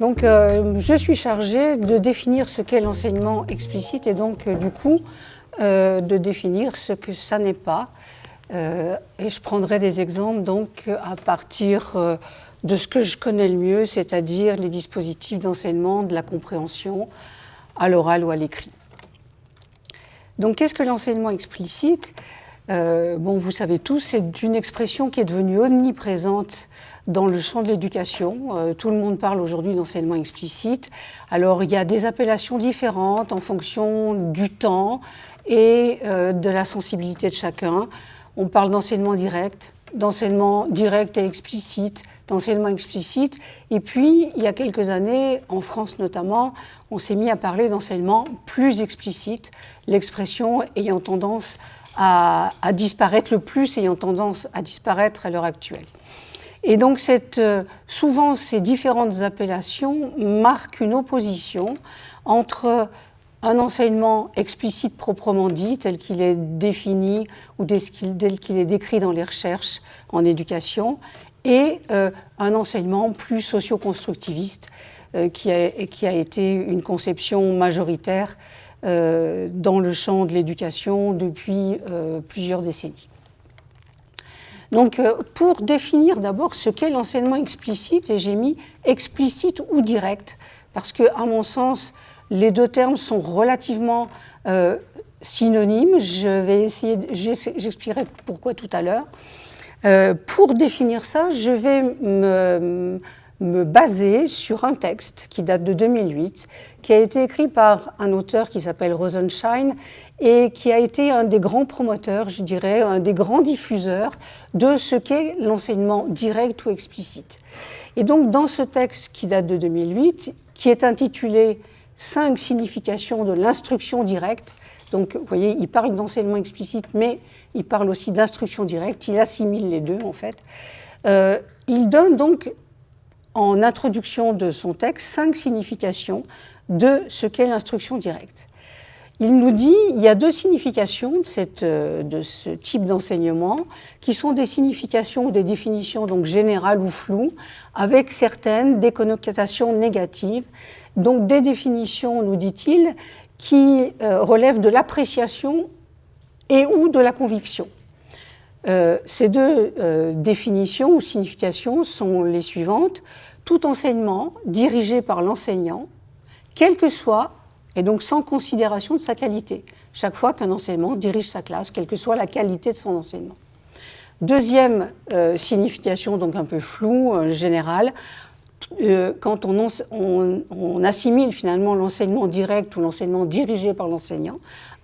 Donc, je suis chargée de définir ce qu'est l'enseignement explicite et donc, du coup, de définir ce que ça n'est pas. Et je prendrai des exemples donc, à partir de ce que je connais le mieux, c'est-à-dire les dispositifs d'enseignement, de la compréhension, à l'oral ou à l'écrit. Donc, qu'est-ce que l'enseignement explicite ? Bon, vous savez tous, c'est une expression qui est devenue omniprésente dans le champ de l'éducation. Tout le monde parle aujourd'hui d'enseignement explicite. Alors, il y a des appellations différentes en fonction du temps et de la sensibilité de chacun. On parle d'enseignement direct et explicite, d'enseignement explicite. Et puis, il y a quelques années, en France notamment, on s'est mis à parler d'enseignement plus explicite, l'expression ayant tendance à disparaître, le plus ayant tendance à disparaître à l'heure actuelle. Et donc, souvent, ces différentes appellations marquent une opposition entre un enseignement explicite proprement dit, tel qu'il est défini ou tel qu'il est décrit dans les recherches en éducation, et un enseignement plus socio-constructiviste qui a été une conception majoritaire dans le champ de l'éducation depuis plusieurs décennies. Donc, pour définir d'abord ce qu'est l'enseignement explicite, et j'ai mis explicite ou direct, parce que, à mon sens, les deux termes sont relativement synonymes. J'expliquerai pourquoi tout à l'heure. Pour définir ça, je vais me baser sur un texte qui date de 2008, qui a été écrit par un auteur qui s'appelle Rosenshine et qui a été un des grands promoteurs, je dirais, un des grands diffuseurs de ce qu'est l'enseignement direct ou explicite. Et donc, dans ce texte qui date de 2008, qui est intitulé « 5 significations de l'instruction directe », donc, vous voyez, il parle d'enseignement explicite, mais il parle aussi d'instruction directe, il assimile les deux, en fait. Il donne donc, en introduction de son texte, 5 significations de ce qu'est l'instruction directe. Il nous dit qu'il y a 2 significations de ce type d'enseignement qui sont des significations ou des définitions donc générales ou floues, avec certaines des connotations négatives, donc des définitions, nous dit-il, qui relèvent de l'appréciation et ou de la conviction. Ces 2 définitions ou significations sont les suivantes. Tout enseignement dirigé par l'enseignant, quel que soit, et donc sans considération de sa qualité. Chaque fois qu'un enseignement dirige sa classe, quelle que soit la qualité de son enseignement. Deuxième signification, donc un peu floue, générale, quand on assimile finalement l'enseignement direct ou l'enseignement dirigé par l'enseignant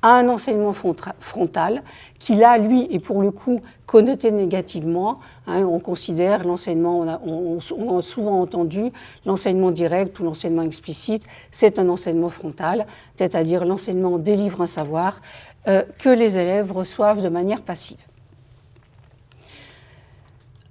à un enseignement frontal qui là, lui, est pour le coup connoté négativement. On considère l'enseignement, on a souvent entendu l'enseignement direct ou l'enseignement explicite, c'est un enseignement frontal, c'est-à-dire l'enseignement délivre un savoir que les élèves reçoivent de manière passive.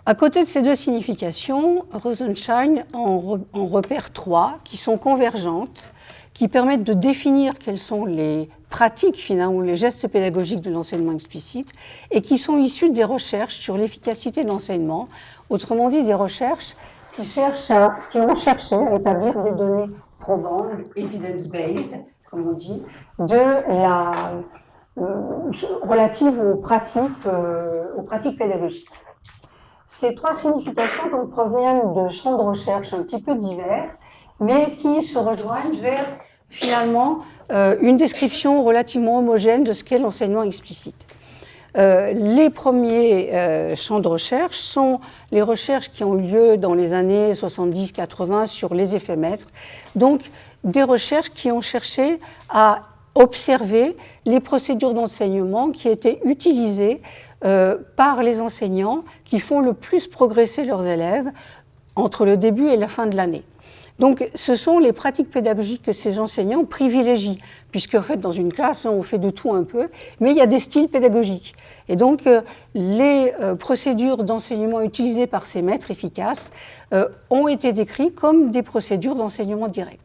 À côté de ces 2 significations, Rosenshine en repère 3 qui sont convergentes, qui permettent de définir quelles sont les pratiques finalement ou les gestes pédagogiques de l'enseignement explicite et qui sont issues des recherches sur l'efficacité de l'enseignement, autrement dit des recherches qui ont cherché à établir des données probantes, evidence-based, comme on dit, relatives aux pratiques pédagogiques. Ces 3 significations donc, proviennent de champs de recherche un petit peu divers, mais qui se rejoignent vers, finalement, une description relativement homogène de ce qu'est l'enseignement explicite. Les premiers champs de recherche sont les recherches qui ont eu lieu dans les années 70-80 sur les éphémètres, donc des recherches qui ont cherché à observer les procédures d'enseignement qui étaient utilisées par les enseignants qui font le plus progresser leurs élèves entre le début et la fin de l'année. Donc, ce sont les pratiques pédagogiques que ces enseignants privilégient, puisque en fait, dans une classe, on fait de tout un peu, mais il y a des styles pédagogiques. Et donc, les procédures d'enseignement utilisées par ces maîtres efficaces ont été décrites comme des procédures d'enseignement direct.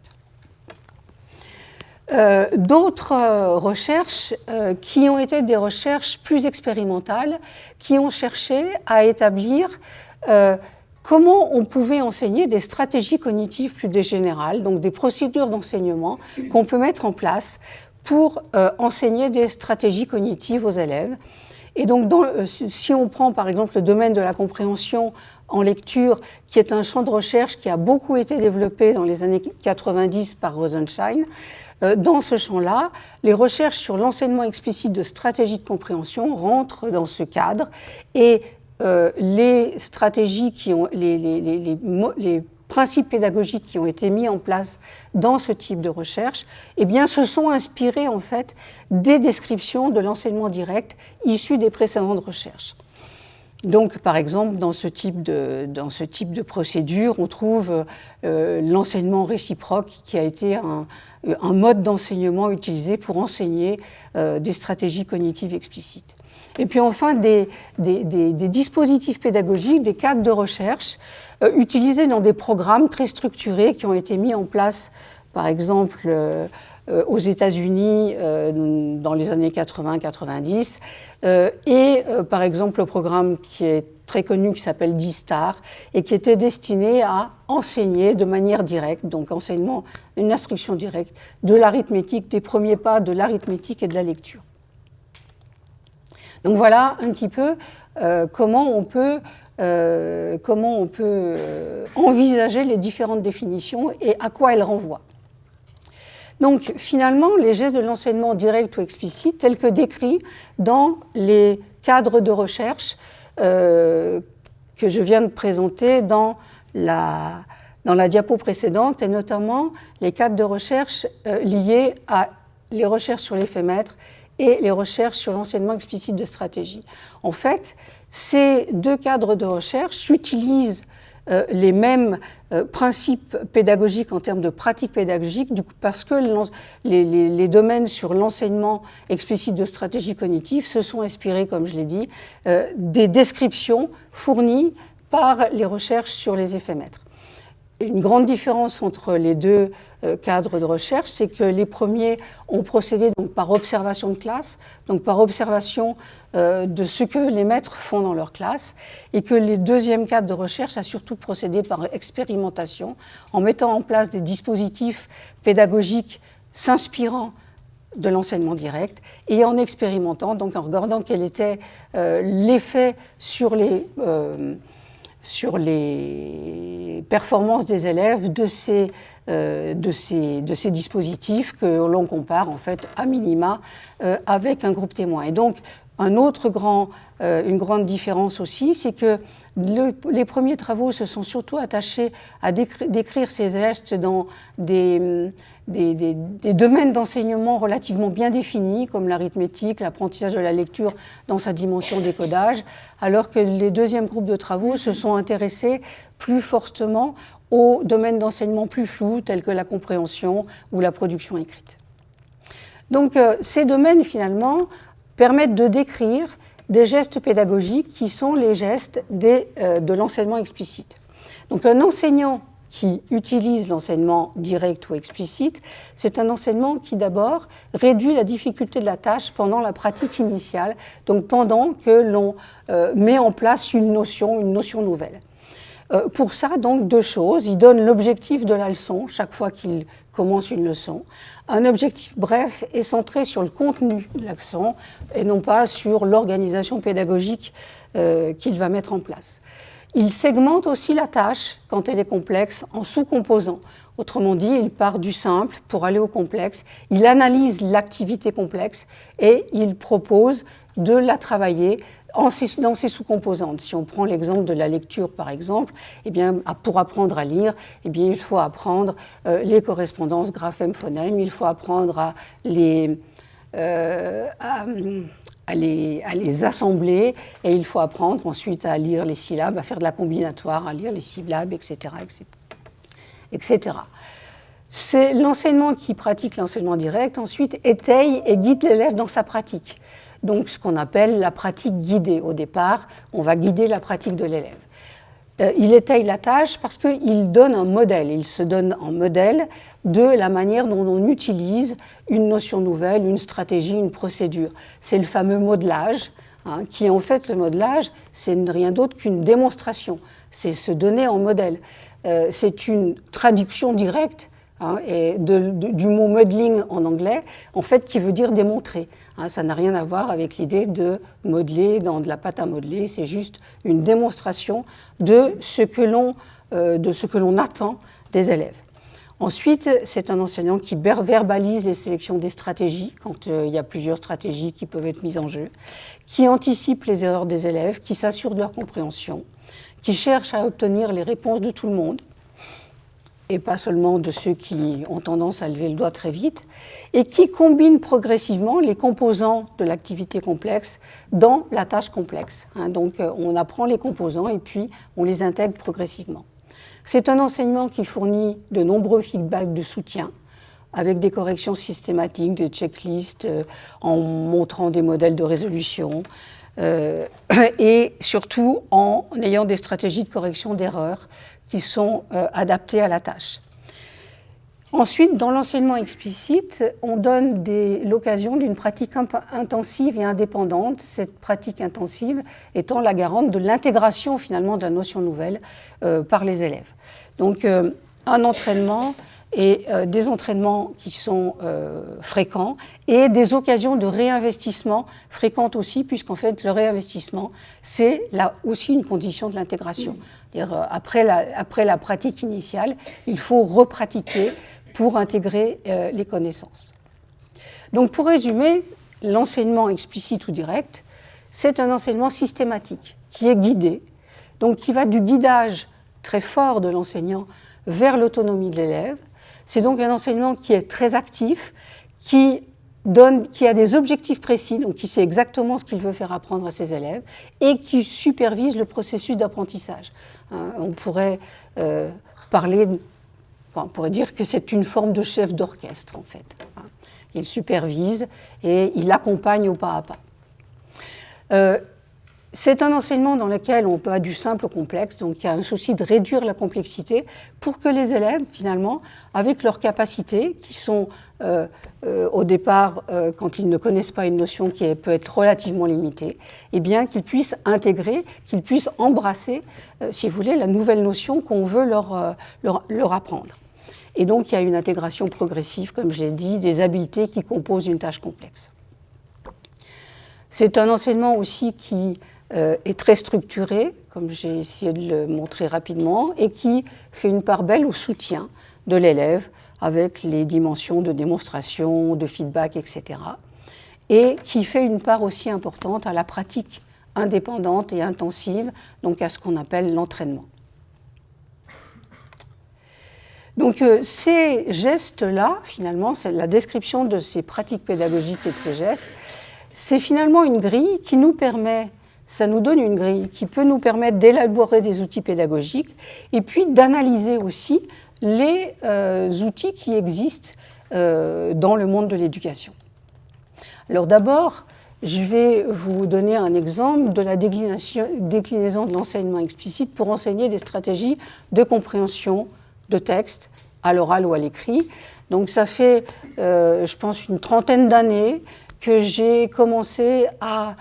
D'autres recherches qui ont été des recherches plus expérimentales, qui ont cherché à établir comment on pouvait enseigner des stratégies cognitives plus générales, donc des procédures d'enseignement qu'on peut mettre en place pour enseigner des stratégies cognitives aux élèves. Et donc, si on prend par exemple le domaine de la compréhension en lecture, qui est un champ de recherche qui a beaucoup été développé dans les années 90 par Rosenshine, dans ce champ-là, les recherches sur l'enseignement explicite de stratégies de compréhension rentrent dans ce cadre et les stratégies qui ont les principes pédagogiques qui ont été mis en place dans ce type de recherche, eh bien, se sont inspirés en fait des descriptions de l'enseignement direct issues des précédentes recherches. Donc, par exemple, dans ce type de procédure, on trouve l'enseignement réciproque qui a été un mode d'enseignement utilisé pour enseigner des stratégies cognitives explicites. Et puis enfin, des dispositifs pédagogiques, des cadres de recherche utilisés dans des programmes très structurés qui ont été mis en place, par exemple, aux États-Unis dans les années 80-90, et par exemple le programme qui est très connu qui s'appelle D-STAR et qui était destiné à enseigner de manière directe, donc enseignement, une instruction directe, de l'arithmétique, des premiers pas de l'arithmétique et de la lecture. Donc voilà un petit peu comment on peut envisager les différentes définitions et à quoi elles renvoient. Donc finalement, les gestes de l'enseignement direct ou explicite, tels que décrits dans les cadres de recherche que je viens de présenter dans la diapo précédente, et notamment les cadres de recherche liés à les recherches sur l'effet maître et les recherches sur l'enseignement explicite de stratégie. En fait, ces deux cadres de recherche utilisent les mêmes principes pédagogiques en termes de pratique pédagogique, parce que les domaines sur l'enseignement explicite de stratégie cognitive se sont inspirés, comme je l'ai dit, des descriptions fournies par les recherches sur les effets maîtres. Une grande différence entre les deux cadres de recherche, c'est que les premiers ont procédé donc par observation de classe, donc par observation de ce que les maîtres font dans leur classe, et que les deuxièmes cadres de recherche a surtout procédé par expérimentation, en mettant en place des dispositifs pédagogiques s'inspirant de l'enseignement direct et en expérimentant, donc en regardant quel était l'effet sur les performances des élèves de ces dispositifs que l'on compare en fait à minima avec un groupe témoin. Et donc une grande différence aussi, c'est que les premiers travaux se sont surtout attachés à décrire ces gestes dans des domaines d'enseignement relativement bien définis, comme l'arithmétique, l'apprentissage de la lecture dans sa dimension décodage, alors que les deuxièmes groupes de travaux se sont intéressés plus fortement aux domaines d'enseignement plus flous, tels que la compréhension ou la production écrite. Donc ces domaines, finalement, permettent de décrire des gestes pédagogiques qui sont les gestes de l'enseignement explicite. Donc un enseignant qui utilise l'enseignement direct ou explicite, c'est un enseignement qui d'abord réduit la difficulté de la tâche pendant la pratique initiale, donc pendant que l'on met en place une notion nouvelle. Pour ça, donc, deux choses. Il donne l'objectif de la leçon chaque fois qu'il commence une leçon. Un objectif bref et centré sur le contenu de la leçon et non pas sur l'organisation pédagogique qu'il va mettre en place. Il segmente aussi la tâche, quand elle est complexe, en sous-composants. Autrement dit, il part du simple pour aller au complexe, il analyse l'activité complexe et il propose de la travailler dans ses sous-composantes. Si on prend l'exemple de la lecture, par exemple, eh bien, pour apprendre à lire, eh bien, il faut apprendre les correspondances graphèmes-phonèmes, il faut apprendre à les assembler, et il faut apprendre ensuite à lire les syllabes, à faire de la combinatoire, à lire les syllabes, etc. etc. C'est l'enseignement qui pratique l'enseignement direct, ensuite étaye et guide l'élève dans sa pratique. Donc ce qu'on appelle la pratique guidée. Au départ, on va guider la pratique de l'élève. Il étaye la tâche parce qu'il donne un modèle. Il se donne un modèle de la manière dont on utilise une notion nouvelle, une stratégie, une procédure. C'est le fameux modelage, hein, qui en fait le modelage, c'est rien d'autre qu'une démonstration, c'est se donner en modèle. C'est une traduction directe hein, et du mot modeling en anglais, en fait, qui veut dire démontrer. Hein, ça n'a rien à voir avec l'idée de modeler dans de la pâte à modeler, c'est juste une démonstration de ce que l'on attend des élèves. Ensuite, c'est un enseignant qui verbalise les sélections des stratégies, quand il y a plusieurs stratégies qui peuvent être mises en jeu, qui anticipe les erreurs des élèves, qui s'assure de leur compréhension, qui cherche à obtenir les réponses de tout le monde, et pas seulement de ceux qui ont tendance à lever le doigt très vite, et qui combine progressivement les composants de l'activité complexe dans la tâche complexe. Hein, donc on apprend les composants et puis on les intègre progressivement. C'est un enseignement qui fournit de nombreux feedbacks de soutien, avec des corrections systématiques, des checklists, en montrant des modèles de résolution, et surtout en ayant des stratégies de correction d'erreurs qui sont adaptées à la tâche. Ensuite, dans l'enseignement explicite, on donne l'occasion d'une pratique intensive et indépendante, cette pratique intensive étant la garante de l'intégration finalement de la notion nouvelle par les élèves. Donc un entraînement et des entraînements qui sont fréquents et des occasions de réinvestissement fréquentes aussi, puisqu'en fait le réinvestissement, c'est là aussi une condition de l'intégration. C'est-à-dire, après la pratique initiale, il faut repratiquer pour intégrer les connaissances. Donc pour résumer, l'enseignement explicite ou direct, c'est un enseignement systématique qui est guidé, donc qui va du guidage très fort de l'enseignant vers l'autonomie de l'élève. C'est donc un enseignement qui est très actif, qui a des objectifs précis, donc qui sait exactement ce qu'il veut faire apprendre à ses élèves et qui supervise le processus d'apprentissage. On pourrait on pourrait dire que c'est une forme de chef d'orchestre, en fait. Il supervise et il accompagne au pas à pas. C'est un enseignement dans lequel on va du simple au complexe, donc il y a un souci de réduire la complexité pour que les élèves, finalement, avec leurs capacités, qui sont au départ, quand ils ne connaissent pas une notion qui peut être relativement limitée, eh bien qu'ils puissent intégrer, qu'ils puissent embrasser, si vous voulez, la nouvelle notion qu'on veut leur apprendre. Et donc il y a une intégration progressive, comme je l'ai dit, des habiletés qui composent une tâche complexe. C'est un enseignement aussi qui est très structuré, comme j'ai essayé de le montrer rapidement, et qui fait une part belle au soutien de l'élève avec les dimensions de démonstration, de feedback, etc. Et qui fait une part aussi importante à la pratique indépendante et intensive, donc à ce qu'on appelle l'entraînement. Donc ces gestes-là, finalement, c'est la description de ces pratiques pédagogiques et de ces gestes, c'est finalement une grille qui nous permet, ça nous donne une grille qui peut nous permettre d'élaborer des outils pédagogiques et puis d'analyser aussi les outils qui existent dans le monde de l'éducation. Alors d'abord, je vais vous donner un exemple de la déclinaison de l'enseignement explicite pour enseigner des stratégies de compréhension de texte à l'oral ou à l'écrit. Donc ça fait, je pense, une trentaine d'années que j'ai commencé à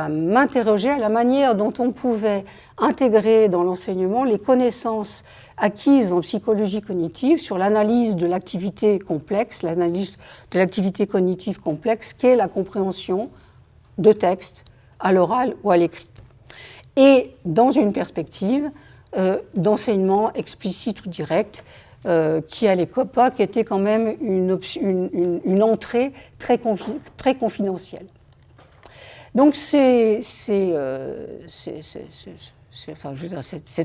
m'interroger à la manière dont on pouvait intégrer dans l'enseignement les connaissances acquises en psychologie cognitive sur l'analyse de l'activité complexe, l'analyse de l'activité cognitive complexe, qu'est la compréhension de texte à l'oral ou à l'écrit. Et dans une perspective d'enseignement explicite ou direct, qui à l'époque était quand même une entrée très confidentielle. Donc cette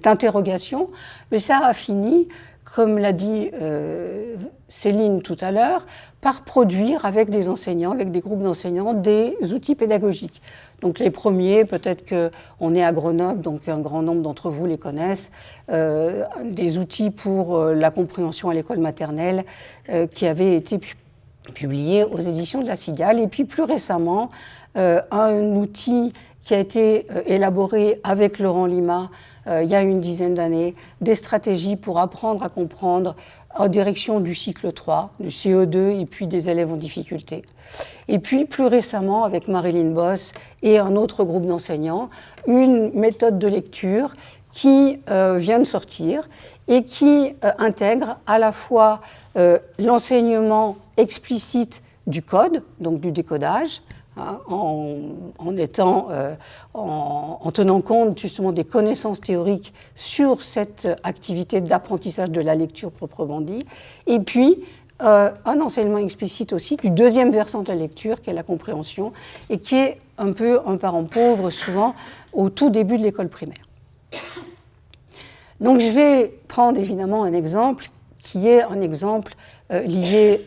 interrogation, mais ça a fini, comme l'a dit Céline tout à l'heure, par produire avec des enseignants, avec des groupes d'enseignants, des outils pédagogiques. Donc les premiers, peut-être qu'on est à Grenoble, donc un grand nombre d'entre vous les connaissent, des outils pour la compréhension à l'école maternelle qui avaient été publiés aux éditions de La Cigale, et puis plus récemment, un outil qui a été élaboré avec Laurent Lima il y a une dizaine d'années, des stratégies pour apprendre à comprendre en direction du cycle 3, du CE2 et puis des élèves en difficulté. Et puis plus récemment, avec Marilyn Boss et un autre groupe d'enseignants, une méthode de lecture qui vient de sortir et qui intègre à la fois l'enseignement explicite du code, donc du décodage, en tenant compte justement des connaissances théoriques sur cette activité d'apprentissage de la lecture proprement dit, et puis un enseignement explicite aussi du deuxième versant de la lecture, qui est la compréhension, et qui est un peu un parent pauvre souvent au tout début de l'école primaire. Donc je vais prendre évidemment un exemple qui est un exemple lié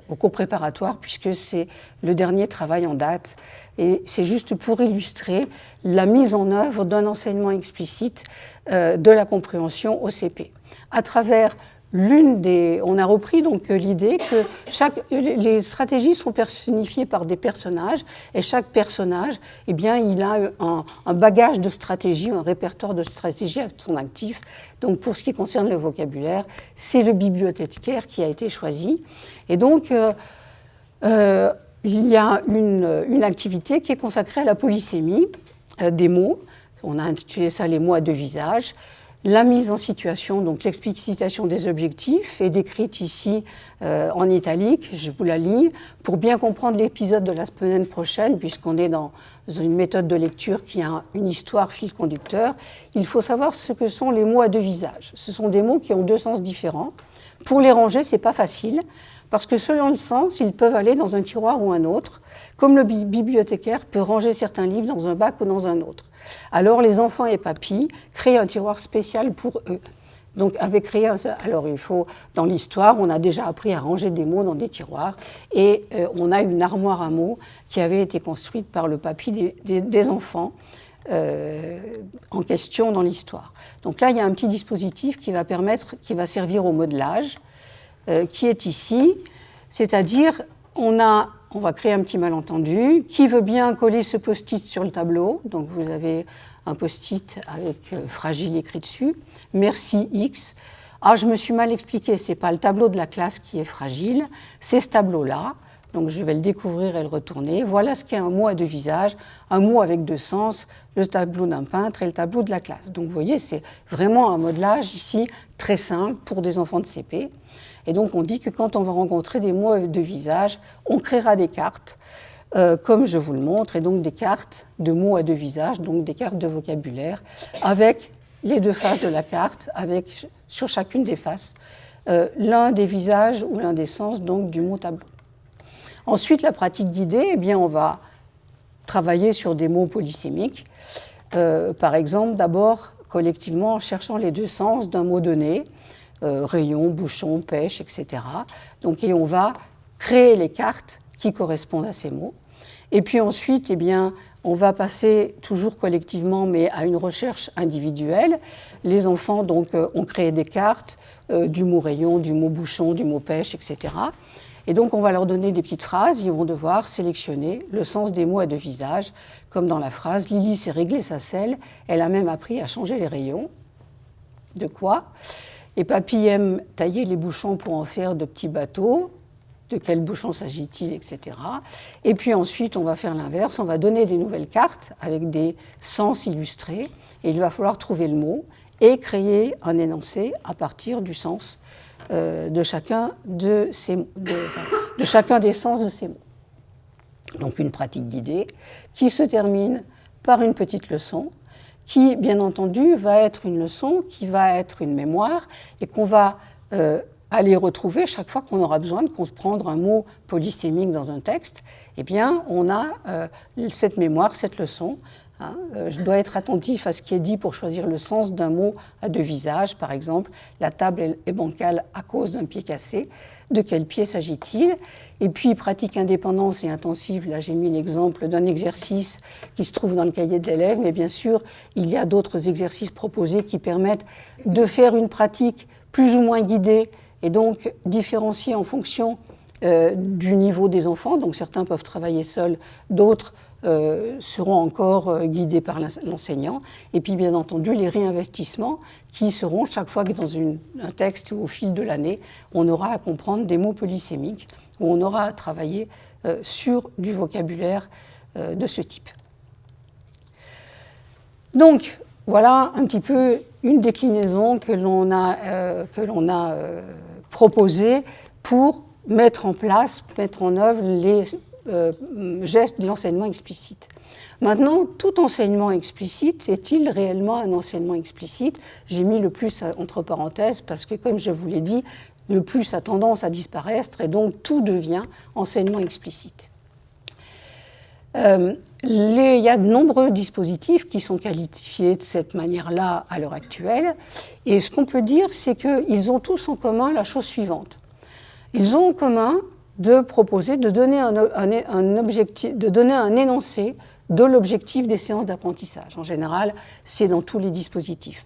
au cours préparatoire, puisque c'est le dernier travail en date. Et c'est juste pour illustrer la mise en œuvre d'un enseignement explicite de la compréhension au CP. À travers on a repris donc l'idée que les stratégies sont personnifiées par des personnages, et chaque personnage, eh bien, il a un bagage de stratégie, un répertoire de stratégie à son actif. Donc, pour ce qui concerne le vocabulaire, c'est le bibliothécaire qui a été choisi. Et donc, il y a une activité qui est consacrée à la polysémie des mots. On a intitulé ça les mots à deux visages. La mise en situation, donc l'explicitation des objectifs, est décrite ici en italique, je vous la lis, pour bien comprendre l'épisode de la semaine prochaine, puisqu'on est dans une méthode de lecture qui a une histoire fil conducteur. Il faut savoir ce que sont les mots à deux visages. Ce sont des mots qui ont deux sens différents. Pour les ranger, c'est pas facile, parce que selon le sens, ils peuvent aller dans un tiroir ou un autre, comme le bibliothécaire peut ranger certains livres dans un bac ou dans un autre. Alors les enfants et papy créent un tiroir spécial pour eux. Donc alors il faut, dans l'histoire, on a déjà appris à ranger des mots dans des tiroirs, et on a une armoire à mots qui avait été construite par le papy des enfants en question dans l'histoire. Donc là, il y a un petit dispositif qui va servir au modelage, qui est ici, c'est-à-dire on va créer un petit malentendu. Qui veut bien coller ce post-it sur le tableau? Donc vous avez un post-it avec fragile écrit dessus. Merci X. Ah, je me suis mal expliqué, c'est pas le tableau de la classe qui est fragile, c'est ce tableau-là. Donc je vais le découvrir et le retourner. Voilà ce qu'est un mot à deux visages, un mot avec deux sens, le tableau d'un peintre et le tableau de la classe. Donc vous voyez, c'est vraiment un modelage ici très simple pour des enfants de CP. Et donc on dit que quand on va rencontrer des mots avec deux visages, on créera des cartes, comme je vous le montre, et donc des cartes de mots à deux visages, donc des cartes de vocabulaire, avec les deux faces de la carte, avec sur chacune des faces l'un des visages ou l'un des sens donc, du mot tableau. Ensuite, la pratique guidée, eh bien, on va travailler sur des mots polysémiques. Par exemple, d'abord, collectivement, en cherchant les deux sens d'un mot donné, rayon, bouchon, pêche, etc. Donc, et on va créer les cartes qui correspondent à ces mots. Et puis ensuite, eh bien, on va passer toujours collectivement, mais à une recherche individuelle. Les enfants donc, ont créé des cartes du mot rayon, du mot bouchon, du mot pêche, etc. Et donc, on va leur donner des petites phrases. Ils vont devoir sélectionner le sens des mots à deux visages, comme dans la phrase « Lily s'est réglé sa selle, elle a même appris à changer les rayons ». De quoi ? Et papy aime tailler les bouchons pour en faire de petits bateaux. De quel bouchon s'agit-il, etc. Et puis ensuite, on va faire l'inverse. On va donner des nouvelles cartes avec des sens illustrés. Et il va falloir trouver le mot et créer un énoncé à partir du sens de chacun des sens de ces mots. Donc une pratique guidée qui se termine par une petite leçon qui, bien entendu, va être une leçon, qui va être une mémoire et qu'on va aller retrouver chaque fois qu'on aura besoin de comprendre un mot polysémique dans un texte. Eh bien, on a cette mémoire, cette leçon. Je dois être attentif à ce qui est dit pour choisir le sens d'un mot à deux visages. Par exemple, la table est bancale à cause d'un pied cassé. De quel pied s'agit-il? Et puis, pratique indépendance et intensive. Là, j'ai mis l'exemple d'un exercice qui se trouve dans le cahier de l'élève. Mais bien sûr, il y a d'autres exercices proposés qui permettent de faire une pratique plus ou moins guidée et donc différencier en fonction du niveau des enfants. Donc certains peuvent travailler seuls, d'autres seront encore guidés par l'enseignant. Et puis bien entendu les réinvestissements qui seront chaque fois que dans un texte ou au fil de l'année, on aura à comprendre des mots polysémiques, où on aura à travailler sur du vocabulaire de ce type. Donc voilà un petit peu une déclinaison que l'on a proposée pour mettre en œuvre les gestes de l'enseignement explicite. Maintenant, tout enseignement explicite est-il réellement un enseignement explicite? J'ai mis le plus entre parenthèses parce que, comme je vous l'ai dit, le plus a tendance à disparaître et donc tout devient enseignement explicite. Il y a de nombreux dispositifs qui sont qualifiés de cette manière-là à l'heure actuelle. Et ce qu'on peut dire, c'est qu'ils ont tous en commun la chose suivante. Ils ont en commun de proposer, de donner un énoncé de l'objectif des séances d'apprentissage. En général, c'est dans tous les dispositifs.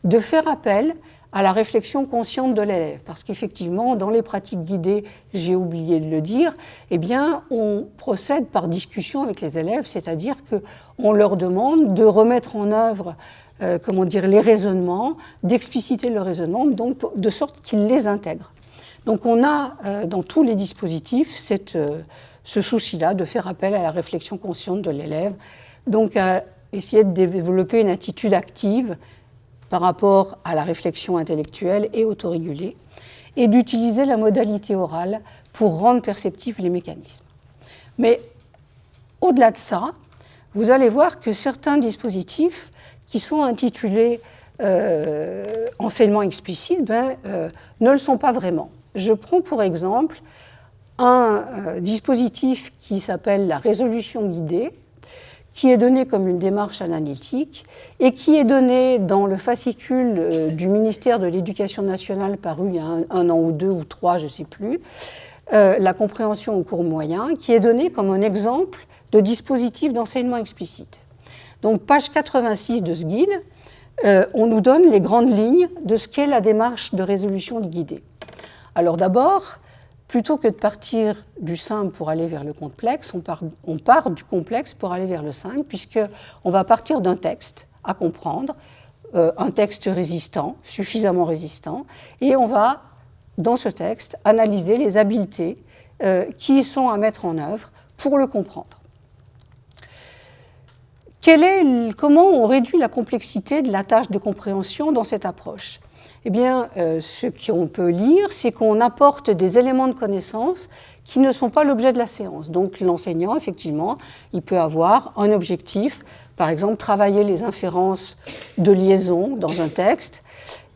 De faire appel à la réflexion consciente de l'élève, parce qu'effectivement, dans les pratiques guidées, j'ai oublié de le dire, eh bien, on procède par discussion avec les élèves, c'est-à-dire qu'on leur demande de remettre en œuvre les raisonnements, d'expliciter le raisonnement, donc de sorte qu'ils les intègrent. Donc on a dans tous les dispositifs ce souci-là de faire appel à la réflexion consciente de l'élève, donc à essayer de développer une attitude active par rapport à la réflexion intellectuelle et autorégulée, et d'utiliser la modalité orale pour rendre perceptifs les mécanismes. Mais au-delà de ça, vous allez voir que certains dispositifs qui sont intitulés enseignement explicite ne le sont pas vraiment. Je prends pour exemple un dispositif qui s'appelle la résolution guidée, qui est donné comme une démarche analytique et qui est donné dans le fascicule du ministère de l'Éducation nationale paru il y a un an ou deux ou trois, je ne sais plus, la compréhension au cours moyen, qui est donné comme un exemple de dispositif d'enseignement explicite. Donc, page 86 de ce guide, on nous donne les grandes lignes de ce qu'est la démarche de résolution guidée. Alors d'abord, plutôt que de partir du simple pour aller vers le complexe, on part du complexe pour aller vers le simple, puisqu'on va partir d'un texte à comprendre, un texte résistant, suffisamment résistant, et on va, dans ce texte, analyser les habiletés qui sont à mettre en œuvre pour le comprendre. Comment on réduit la complexité de la tâche de compréhension dans cette approche ? Eh bien, ce qu'on peut lire, c'est qu'on apporte des éléments de connaissance qui ne sont pas l'objet de la séance. Donc l'enseignant, effectivement, il peut avoir un objectif, par exemple, travailler les inférences de liaison dans un texte.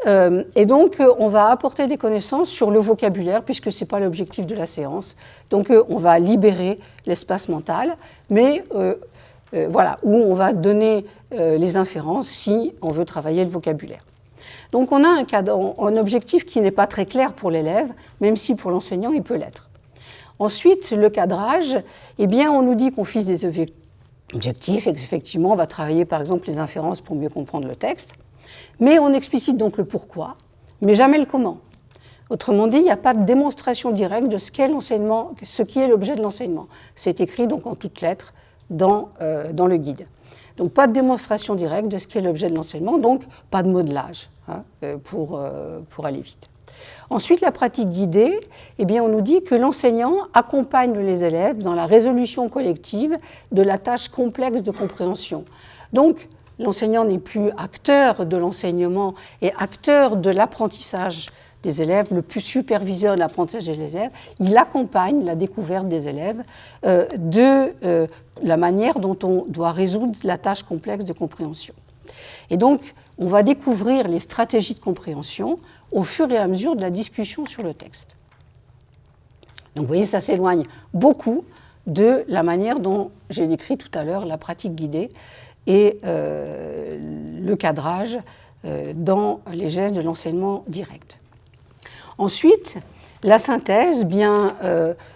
Et donc, on va apporter des connaissances sur le vocabulaire, puisque ce n'est pas l'objectif de la séance. Donc, on va libérer l'espace mental, mais où on va donner les inférences si on veut travailler le vocabulaire. Donc on a un objectif qui n'est pas très clair pour l'élève, même si pour l'enseignant il peut l'être. Ensuite, le cadrage, eh bien, on nous dit qu'on fixe des objectifs et qu'effectivement on va travailler par exemple les inférences pour mieux comprendre le texte, mais on explicite donc le pourquoi, mais jamais le comment. Autrement dit, il n'y a pas de démonstration directe de ce qu'est l'enseignement, ce qui est l'objet de l'enseignement. C'est écrit donc en toutes lettres dans le guide. Donc pas de démonstration directe de ce qui est l'objet de l'enseignement, donc pas de modelage pour aller vite. Ensuite, la pratique guidée, eh bien, on nous dit que l'enseignant accompagne les élèves dans la résolution collective de la tâche complexe de compréhension. Donc l'enseignant n'est plus acteur de l'enseignement et acteur de l'apprentissage des élèves, le plus superviseur de l'apprentissage des élèves, il accompagne la découverte des élèves de la manière dont on doit résoudre la tâche complexe de compréhension. Et donc, on va découvrir les stratégies de compréhension au fur et à mesure de la discussion sur le texte. Donc, vous voyez, ça s'éloigne beaucoup de la manière dont j'ai décrit tout à l'heure la pratique guidée et le cadrage dans les gestes de l'enseignement direct. Ensuite, La synthèse, bien,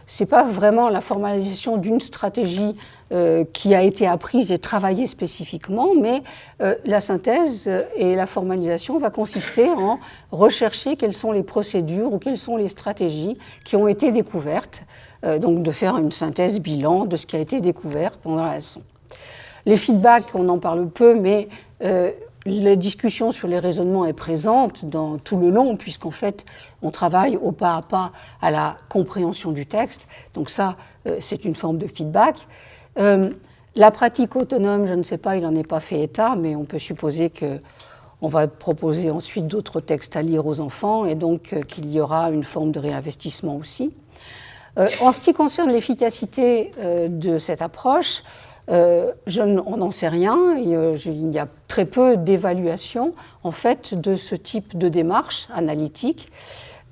c'est pas vraiment la formalisation d'une stratégie qui a été apprise et travaillée spécifiquement, mais la synthèse et la formalisation va consister en rechercher quelles sont les procédures ou quelles sont les stratégies qui ont été découvertes, donc de faire une synthèse bilan de ce qui a été découvert pendant la leçon. Les feedbacks, on en parle peu, mais la discussion sur les raisonnements est présente dans tout le long, puisqu'en fait, on travaille au pas à pas à la compréhension du texte. Donc ça, c'est une forme de feedback. La pratique autonome, je ne sais pas, il n'en est pas fait état, mais on peut supposer qu'on va proposer ensuite d'autres textes à lire aux enfants, et donc qu'il y aura une forme de réinvestissement aussi. En ce qui concerne l'efficacité de cette approche, on n'en sait rien. Il y a très peu d'évaluation en fait de ce type de démarche analytique.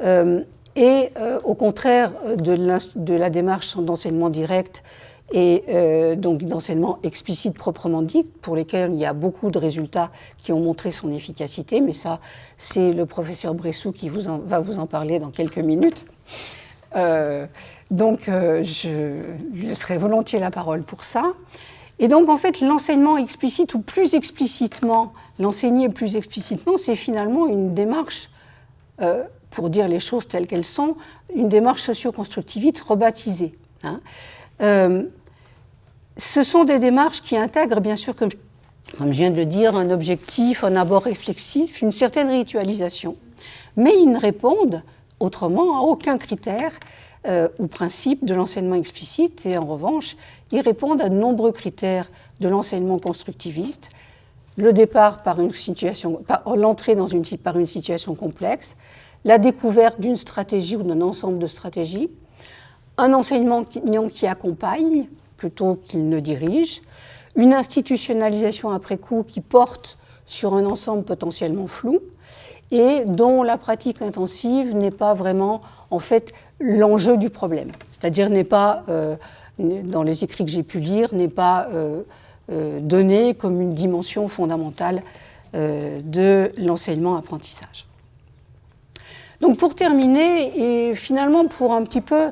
Au contraire de la démarche d'enseignement direct et donc d'enseignement explicite proprement dit, pour lesquels il y a beaucoup de résultats qui ont montré son efficacité, mais ça, c'est le professeur Bressou qui va vous en parler dans quelques minutes. Donc, je lui laisserai volontiers la parole pour ça. Et donc, en fait, l'enseignement explicite, ou plus explicitement, l'enseigner plus explicitement, c'est finalement une démarche, pour dire les choses telles qu'elles sont, une démarche socio-constructiviste rebaptisée. Ce sont des démarches qui intègrent, bien sûr, comme je viens de le dire, un objectif, un abord réflexif, une certaine ritualisation, mais ils ne répondent autrement à aucun critère ou principe de l'enseignement explicite, et en revanche, ils répondent à de nombreux critères de l'enseignement constructiviste. Le départ par une situation, l'entrée par une situation complexe, la découverte d'une stratégie ou d'un ensemble de stratégies, un enseignement qui accompagne plutôt qu'il ne dirige, une institutionnalisation après coup qui porte sur un ensemble potentiellement flou, et dont la pratique intensive n'est pas vraiment, en fait, l'enjeu du problème. C'est-à-dire n'est pas, dans les écrits que j'ai pu lire, n'est pas donné comme une dimension fondamentale de l'enseignement-apprentissage. Donc pour terminer, et finalement pour un petit peu,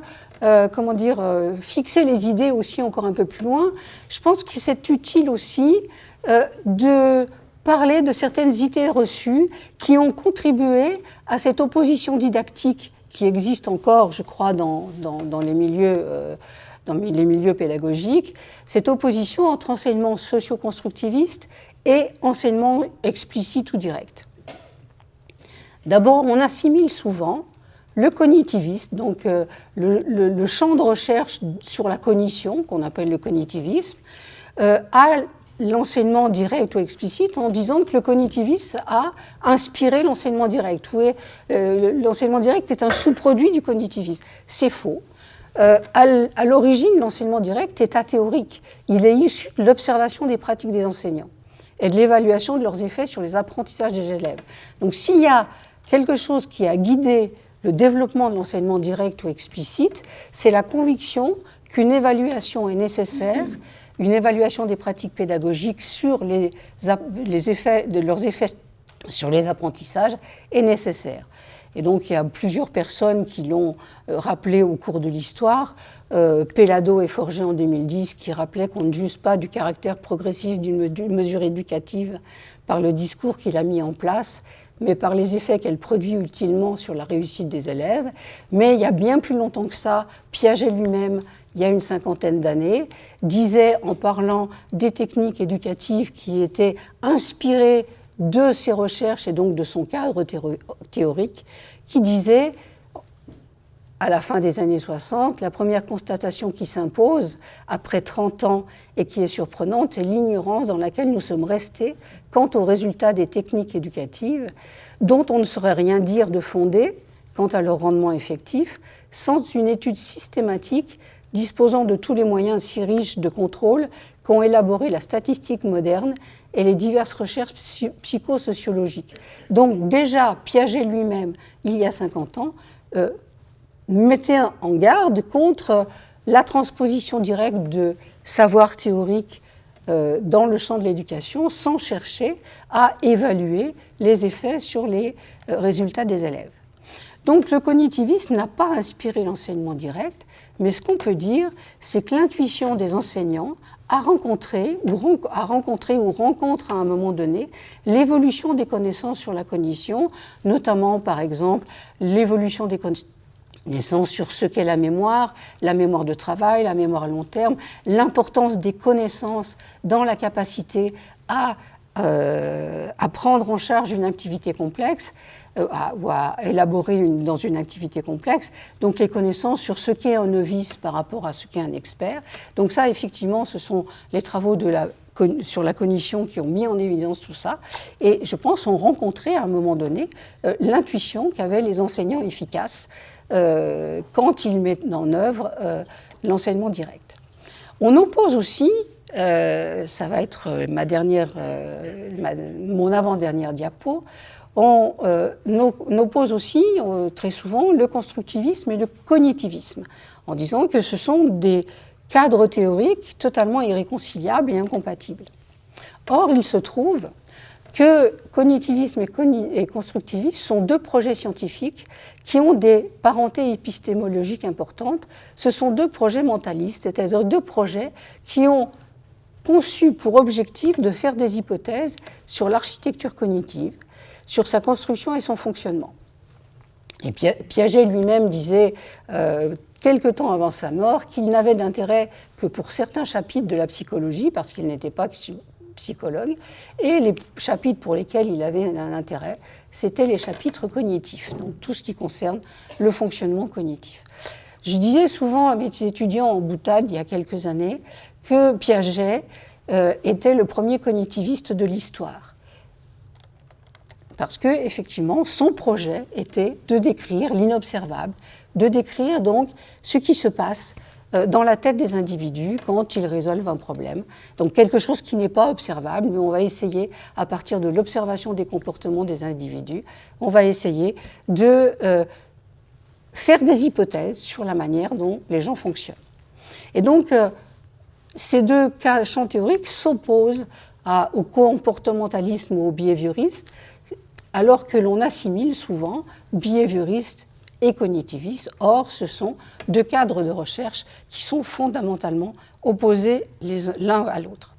fixer les idées aussi encore un peu plus loin, je pense que c'est utile aussi de parler de certaines idées reçues qui ont contribué à cette opposition didactique qui existe encore, je crois, dans les milieux pédagogiques, cette opposition entre enseignement socio-constructiviste et enseignement explicite ou direct. D'abord, on assimile souvent le cognitiviste, donc le champ de recherche sur la cognition, qu'on appelle le cognitivisme, à l'enseignement direct ou explicite, en disant que le cognitivisme a inspiré l'enseignement direct. L'enseignement direct est un sous-produit du cognitivisme. C'est faux. À l'origine, l'enseignement direct est athéorique. Il est issu de l'observation des pratiques des enseignants et de l'évaluation de leurs effets sur les apprentissages des élèves. Donc s'il y a quelque chose qui a guidé le développement de l'enseignement direct ou explicite, c'est la conviction qu'une évaluation est nécessaire, une évaluation des pratiques pédagogiques sur leurs effets sur les apprentissages est nécessaire. Et donc il y a plusieurs personnes qui l'ont rappelé au cours de l'histoire. Pellado et Forget en 2010 qui rappelaient qu'on ne juge pas du caractère progressif d'une mesure éducative par le discours qu'il a mis en place, mais par les effets qu'elle produit utilement sur la réussite des élèves. Mais il y a bien plus longtemps que ça, Piaget lui-même, il y a une cinquantaine d'années, disait en parlant des techniques éducatives qui étaient inspirées de ses recherches et donc de son cadre théorique, qui disait, à la fin des années 60, la première constatation qui s'impose, après 30 ans, et qui est surprenante, est l'ignorance dans laquelle nous sommes restés quant aux résultats des techniques éducatives, dont on ne saurait rien dire de fondé quant à leur rendement effectif, sans une étude systématique disposant de tous les moyens si riches de contrôle qu'ont élaboré la statistique moderne et les diverses recherches psychosociologiques. Donc déjà, Piaget lui-même, il y a 50 ans, mettait en garde contre la transposition directe de savoirs théoriques dans le champ de l'éducation sans chercher à évaluer les effets sur les résultats des élèves. Donc le cognitivisme n'a pas inspiré l'enseignement direct, mais ce qu'on peut dire, c'est que l'intuition des enseignants a rencontré ou rencontre à un moment donné l'évolution des connaissances sur la cognition, notamment par exemple l'évolution des connaissances sur ce qu'est la mémoire de travail, la mémoire à long terme, l'importance des connaissances dans la capacité à prendre en charge une activité complexe ou à élaborer dans une activité complexe, donc les connaissances sur ce qu'est un novice par rapport à ce qu'est un expert. Donc ça, effectivement, ce sont les travaux sur la cognition qui ont mis en évidence tout ça, et je pense ont rencontré à un moment donné l'intuition qu'avaient les enseignants efficaces quand ils mettent en œuvre l'enseignement direct. On oppose aussi, ça va être mon avant-dernière diapo, on oppose aussi très souvent le constructivisme et le cognitivisme, en disant que ce sont des cadres théoriques totalement irréconciliables et incompatibles. Or, il se trouve que cognitivisme et constructivisme sont deux projets scientifiques qui ont des parentés épistémologiques importantes. Ce sont deux projets mentalistes, c'est-à-dire deux projets qui ont conçu pour objectif de faire des hypothèses sur l'architecture cognitive, sur sa construction et son fonctionnement. Et Piaget lui-même disait, quelque temps avant sa mort, qu'il n'avait d'intérêt que pour certains chapitres de la psychologie, parce qu'il n'était pas psychologue, et les chapitres pour lesquels il avait un intérêt, c'étaient les chapitres cognitifs, donc tout ce qui concerne le fonctionnement cognitif. Je disais souvent à mes étudiants en boutade, il y a quelques années, que Piaget était le premier cognitiviste de l'histoire. Parce que, effectivement, son projet était de décrire l'inobservable, de décrire donc ce qui se passe dans la tête des individus quand ils résolvent un problème. Donc quelque chose qui n'est pas observable, mais on va essayer, à partir de l'observation des comportements des individus, on va essayer de faire des hypothèses sur la manière dont les gens fonctionnent. Et donc, ces deux champs théoriques s'opposent au comportementalisme ou au behaviorisme, alors que l'on assimile souvent behavioriste et cognitiviste. Or, ce sont deux cadres de recherche qui sont fondamentalement opposés l'un à l'autre.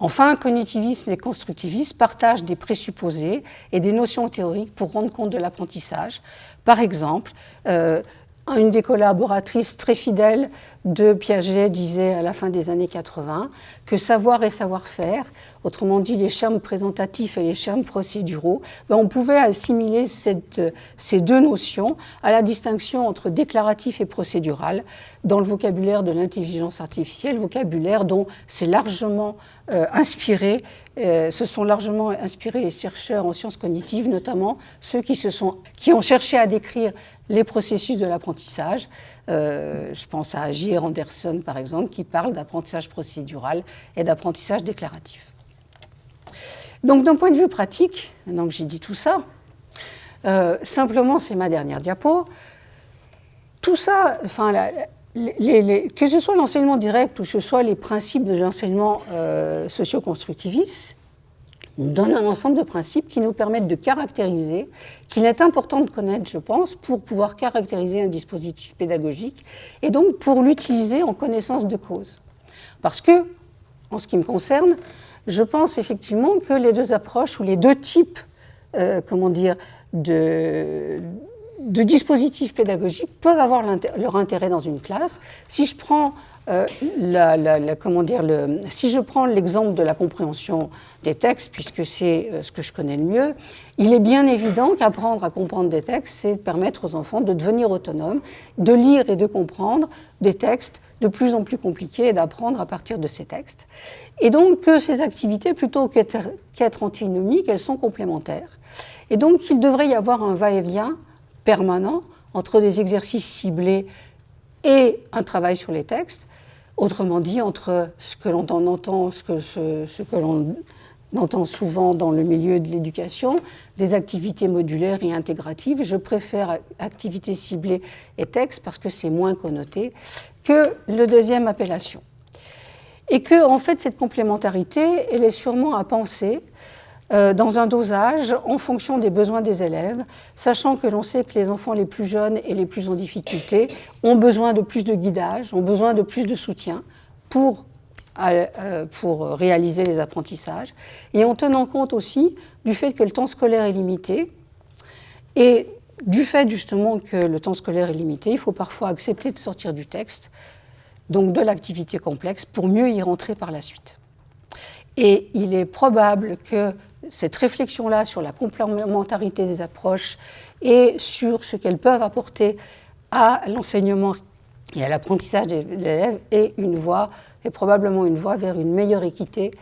Enfin, cognitivisme et constructivisme partagent des présupposés et des notions théoriques pour rendre compte de l'apprentissage. Par exemple, une des collaboratrices très fidèles de Piaget disait à la fin des années 80 que savoir et savoir-faire, autrement dit les termes présentatifs et les termes procéduraux, on pouvait assimiler ces deux notions à la distinction entre déclaratif et procédural dans le vocabulaire de l'intelligence artificielle, vocabulaire dont c'est largement se sont largement inspirés les chercheurs en sciences cognitives, notamment ceux qui ont cherché à décrire les processus de l'apprentissage. Je pense à Agir, Anderson par exemple, qui parle d'apprentissage procédural et d'apprentissage déclaratif. Donc d'un point de vue pratique, maintenant que j'ai dit tout ça, simplement c'est ma dernière diapo, tout ça, enfin, que ce soit l'enseignement direct ou que ce soit les principes de l'enseignement socio-constructiviste, nous donnent un ensemble de principes qui nous permettent de caractériser, qu'il est important de connaître, je pense, pour pouvoir caractériser un dispositif pédagogique et donc pour l'utiliser en connaissance de cause. Parce que, en ce qui me concerne, je pense effectivement que les deux approches ou les deux types de dispositifs pédagogiques peuvent avoir leur intérêt dans une classe. Si je prends si je prends l'exemple de la compréhension des textes, puisque c'est ce que je connais le mieux, il est bien évident qu'apprendre à comprendre des textes, c'est permettre aux enfants de devenir autonomes, de lire et de comprendre des textes de plus en plus compliqués et d'apprendre à partir de ces textes. Et donc que ces activités, plutôt qu'être antinomiques, elles sont complémentaires. Et donc il devrait y avoir un va-et-vient permanent entre des exercices ciblés et un travail sur les textes, autrement dit entre ce que l'on entend, ce que l'on entend souvent dans le milieu de l'éducation, des activités modulaires et intégratives. Je préfère activités ciblées et textes parce que c'est moins connoté que le deuxième appellation. Et que, en fait, cette complémentarité, elle est sûrement à penser dans un dosage en fonction des besoins des élèves, sachant que l'on sait que les enfants les plus jeunes et les plus en difficulté ont besoin de plus de guidage, ont besoin de plus de soutien pour réaliser les apprentissages, et en tenant compte aussi du fait que le temps scolaire est limité, et du fait justement que le temps scolaire est limité, il faut parfois accepter de sortir du texte, donc de l'activité complexe, pour mieux y rentrer par la suite. Et il est probable que cette réflexion-là sur la complémentarité des approches et sur ce qu'elles peuvent apporter à l'enseignement et à l'apprentissage des élèves est probablement une voie vers une meilleure équité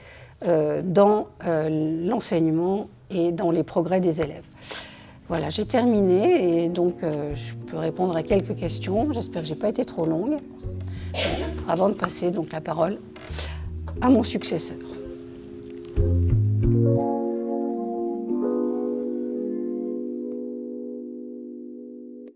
dans l'enseignement et dans les progrès des élèves. Voilà, j'ai terminé et donc je peux répondre à quelques questions. J'espère que je n'ai pas été trop longue. Avant de passer donc la parole à mon successeur.